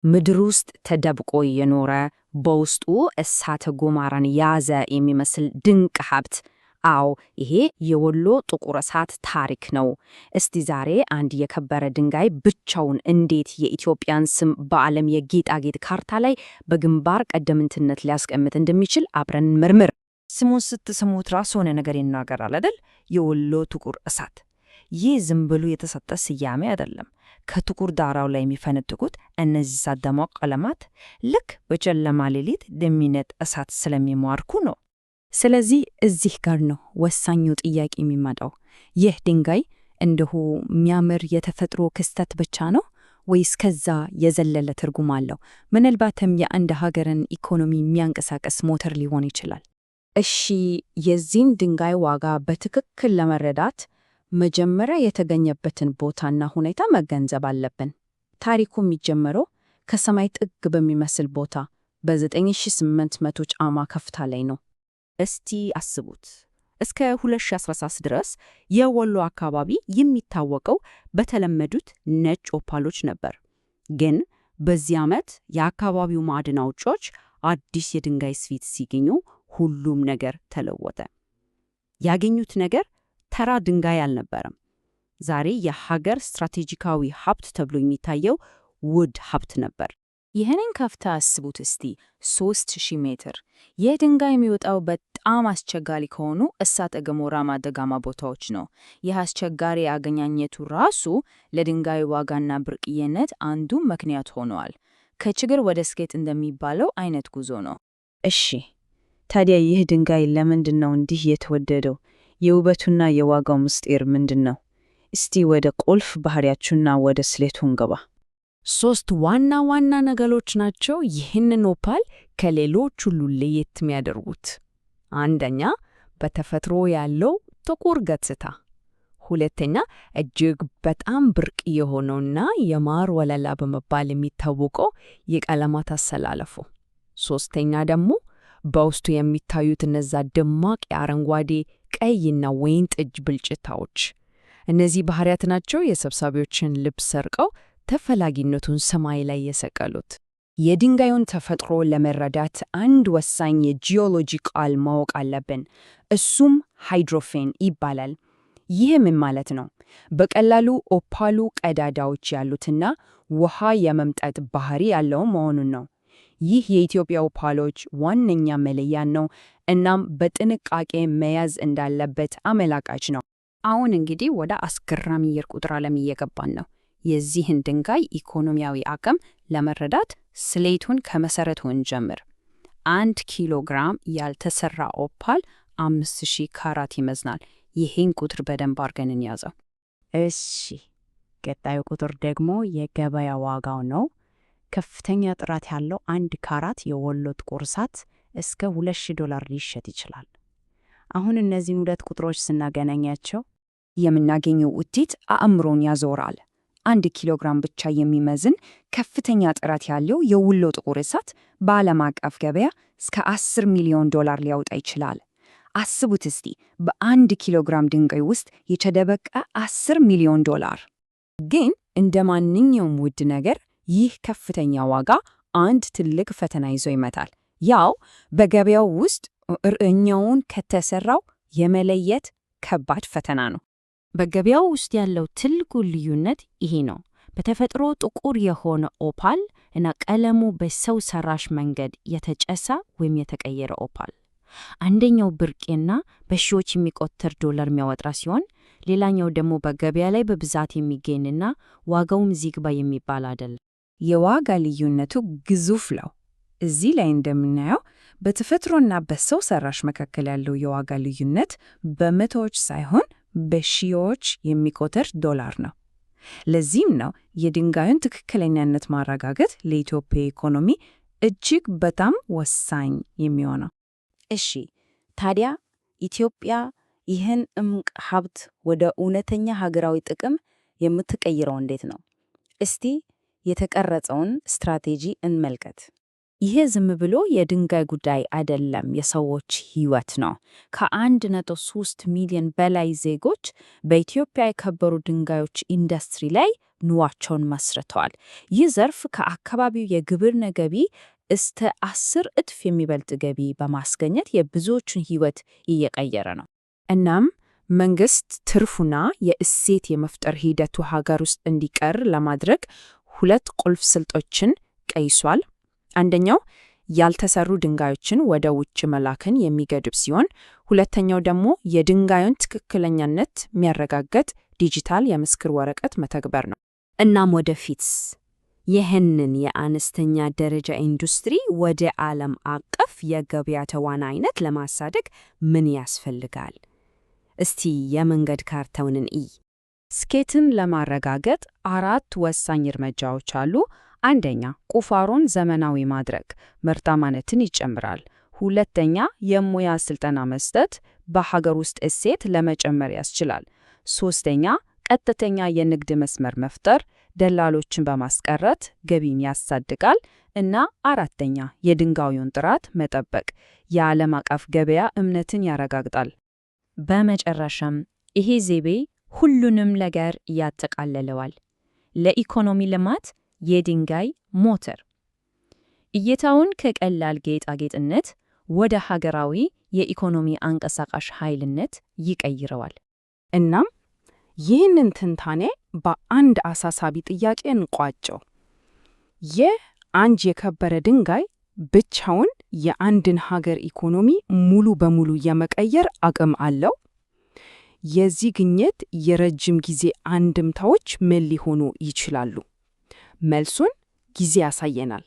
ምድር ውስጥ ተደብቆ የኖረ በውስጡ እሳተ ገሞራን ያዘ የሚመስል ድንቅ ሀብት። አዎ፣ ይሄ የወሎ ጥቁር እሳት ታሪክ ነው። እስቲ ዛሬ አንድ የከበረ ድንጋይ ብቻውን እንዴት የኢትዮጵያን ስም በዓለም የጌጣጌጥ ካርታ ላይ በግንባር ቀደምትነት ሊያስቀምጥ እንደሚችል አብረን እንመርምር። ስሙን ስትሰሙት ራሱ ሆነ ነገር ይናገራል አይደል? የወሎ ጥቁር እሳት። ይህ ዝም ብሎ የተሰጠ ስያሜ አይደለም። ከጥቁር ዳራው ላይ የሚፈነጥቁት እነዚህ ደማቅ ቀለማት ልክ በጨለማ ሌሊት እንደሚነድ እሳት ስለሚማርኩ ነው። ስለዚህ እዚህ ጋር ነው ወሳኙ ጥያቄ የሚመጣው። ይህ ድንጋይ እንዲሁ የሚያምር የተፈጥሮ ክስተት ብቻ ነው ወይስ ከዛ የዘለለ ትርጉም አለው? ምናልባትም የአንድ ሀገርን ኢኮኖሚ የሚያንቀሳቅስ ሞተር ሊሆን ይችላል። እሺ፣ የዚህን ድንጋይ ዋጋ በትክክል ለመረዳት መጀመሪያ የተገኘበትን ቦታና ሁኔታ መገንዘብ አለብን። ታሪኩ የሚጀምረው ከሰማይ ጥግ በሚመስል ቦታ በ9800 ጫማ ከፍታ ላይ ነው። እስቲ አስቡት፣ እስከ 2013 ድረስ የወሎ አካባቢ የሚታወቀው በተለመዱት ነጭ ኦፓሎች ነበር። ግን በዚህ ዓመት የአካባቢው ማዕድን አውጪዎች አዲስ የድንጋይ ስፊት ሲገኙ ሁሉም ነገር ተለወጠ። ያገኙት ነገር ተራ ድንጋይ አልነበረም። ዛሬ የሀገር ስትራቴጂካዊ ሀብት ተብሎ የሚታየው ውድ ሀብት ነበር። ይህንን ከፍታ አስቡት እስቲ፣ 3000 ሜትር። ይህ ድንጋይ የሚወጣው በጣም አስቸጋሪ ከሆኑ እሳተ ገሞራማ ደጋማ ቦታዎች ነው። ይህ አስቸጋሪ አገኛኘቱ ራሱ ለድንጋይ ዋጋና ብርቅዬነት አንዱ ምክንያት ሆኗል። ከችግር ወደ ስኬት እንደሚባለው አይነት ጉዞ ነው። እሺ፣ ታዲያ ይህ ድንጋይ ለምንድን ነው እንዲህ የተወደደው? የውበቱና የዋጋው ምስጢር ምንድን ነው? እስቲ ወደ ቁልፍ ባህሪያችሁና ወደ ስሌቱ እንገባ። 3 ዋና ዋና ነገሮች ናቸው ይህንን ኦፓል ከሌሎች ሁሉ ለየት የሚያደርጉት። አንደኛ፣ በተፈጥሮ ያለው ጥቁር ገጽታ። ሁለተኛ፣ እጅግ በጣም ብርቅ የሆነውና የማር ወለላ በመባል የሚታወቀው የቀለማት አሰላለፉ። ሶስተኛ ደግሞ በውስጡ የሚታዩት እነዛ ደማቅ የአረንጓዴ ቀይና ወይን ጠጅ ብልጭታዎች። እነዚህ ባህሪያት ናቸው የሰብሳቢዎችን ልብ ሰርቀው ተፈላጊነቱን ሰማይ ላይ የሰቀሉት። የድንጋዩን ተፈጥሮ ለመረዳት አንድ ወሳኝ የጂኦሎጂ ቃል ማወቅ አለብን። እሱም ሃይድሮፌን ይባላል። ይህ ምን ማለት ነው? በቀላሉ ኦፓሉ ቀዳዳዎች ያሉትና ውሃ የመምጠጥ ባህሪ ያለው መሆኑን ነው። ይህ የኢትዮጵያ ኦፓሎች ዋነኛ መለያ ነው። እናም በጥንቃቄ መያዝ እንዳለበት አመላካች ነው። አሁን እንግዲህ ወደ አስገራሚ የቁጥር ዓለም እየገባን ነው። የዚህን ድንጋይ ኢኮኖሚያዊ አቅም ለመረዳት ስሌቱን ከመሰረቱ እንጀምር። 1 ኪሎ ግራም ያልተሰራ ኦፓል 5000 ካራት ይመዝናል። ይህን ቁጥር በደንብ አድርገን እንያዘው። እሺ፣ ቀጣዩ ቁጥር ደግሞ የገበያ ዋጋው ነው። ከፍተኛ ጥራት ያለው 1 ካራት የወሎ ጥቁር እሳት እስከ $2000 ሊሸጥ ይችላል። አሁን እነዚህን ሁለት ቁጥሮች ስናገናኛቸው የምናገኘው ውጤት አእምሮን ያዞራል። 1 ኪሎ ግራም ብቻ የሚመዝን ከፍተኛ ጥራት ያለው የወሎ ጥቁር እሳት በዓለም አቀፍ ገበያ እስከ $10 ሚሊዮን ሊያወጣ ይችላል። አስቡት እስቲ፣ በ1 ኪሎ ግራም ድንጋይ ውስጥ የተደበቀ $10 ሚሊዮን። ግን እንደ ማንኛውም ውድ ነገር ይህ ከፍተኛ ዋጋ አንድ ትልቅ ፈተና ይዞ ይመጣል። ያው በገበያው ውስጥ እኛውን ከተሰራው የመለየት ከባድ ፈተና ነው። በገበያው ውስጥ ያለው ትልቁ ልዩነት ይሄ ነው። በተፈጥሮ ጥቁር የሆነ ኦፓል እና ቀለሙ በሰው ሰራሽ መንገድ የተጨሳ ወይም የተቀየረ ኦፓል። አንደኛው ብርቅና በሺዎች የሚቆጠር ዶላር የሚያወጣ ሲሆን፣ ሌላኛው ደግሞ በገበያ ላይ በብዛት የሚገኝና ዋጋውም ዝግባ የሚባል አይደለም። የዋጋ ልዩነቱ ግዙፍ ነው። እዚህ ላይ እንደምናየው በተፈጥሮና በሰው ሰራሽ መካከል ያለው የዋጋ ልዩነት በመቶዎች ሳይሆን በሺዎች የሚቆጠር ዶላር ነው። ለዚህም ነው የድንጋዩን ትክክለኛነት ማረጋገጥ ለኢትዮጵያ ኢኮኖሚ እጅግ በጣም ወሳኝ የሚሆነው። እሺ፣ ታዲያ ኢትዮጵያ ይህን እምቅ ሀብት ወደ እውነተኛ ሀገራዊ ጥቅም የምትቀይረው እንዴት ነው? እስቲ የተቀረጸውን ስትራቴጂ እንመልከት። ይሄ ዝም ብሎ የድንጋይ ጉዳይ አይደለም፣ የሰዎች ሕይወት ነው። ከ1.3 ሚሊዮን በላይ ዜጎች በኢትዮጵያ የከበሩ ድንጋዮች ኢንዱስትሪ ላይ ኑሯቸውን መስርተዋል። ይህ ዘርፍ ከአካባቢው የግብርና ገቢ እስከ 10 እጥፍ የሚበልጥ ገቢ በማስገኘት የብዙዎቹን ሕይወት እየቀየረ ነው። እናም መንግስት ትርፉና የእሴት የመፍጠር ሂደቱ ሀገር ውስጥ እንዲቀር ለማድረግ 2 ቁልፍ ስልቶችን ቀይሷል። አንደኛው ያልተሰሩ ድንጋዮችን ወደ ውጭ መላክን የሚገድብ ሲሆን፣ ሁለተኛው ደግሞ የድንጋዩን ትክክለኛነት የሚያረጋግጥ ዲጂታል የምስክር ወረቀት መተግበር ነው። እናም ወደፊትስ ይህንን የአነስተኛ ደረጃ ኢንዱስትሪ ወደ ዓለም አቀፍ የገበያ ተዋናይነት ለማሳደግ ምን ያስፈልጋል? እስቲ የመንገድ ካርታውን እንይ። ስኬትን ለማረጋገጥ 4 ወሳኝ እርምጃዎች አሉ። አንደኛ፣ ቁፋሮን ዘመናዊ ማድረግ ምርታማነትን ይጨምራል። ሁለተኛ፣ የሙያ ስልጠና መስጠት በሀገር ውስጥ እሴት ለመጨመር ያስችላል። ሶስተኛ፣ ቀጥተኛ የንግድ መስመር መፍጠር ደላሎችን በማስቀረት ገቢን ያሳድጋል። እና አራተኛ፣ የድንጋዩን ጥራት መጠበቅ የዓለም አቀፍ ገበያ እምነትን ያረጋግጣል። በመጨረሻም ይሄ ዘይቤ ሁሉንም ነገር ያጠቃልለዋል። ለኢኮኖሚ ልማት የድንጋይ ሞተር እይታውን ከቀላል ጌጣጌጥነት ወደ ሀገራዊ የኢኮኖሚ አንቀሳቃሽ ኃይልነት ይቀይረዋል። እናም ይህንን ትንታኔ በአንድ አሳሳቢ ጥያቄ እንቋጨው። ይህ አንድ የከበረ ድንጋይ ብቻውን የአንድን ሀገር ኢኮኖሚ ሙሉ በሙሉ የመቀየር አቅም አለው? የዚህ ግኝት የረጅም ጊዜ አንድምታዎች ምን ሊሆኑ ይችላሉ? መልሱን ጊዜ ያሳየናል።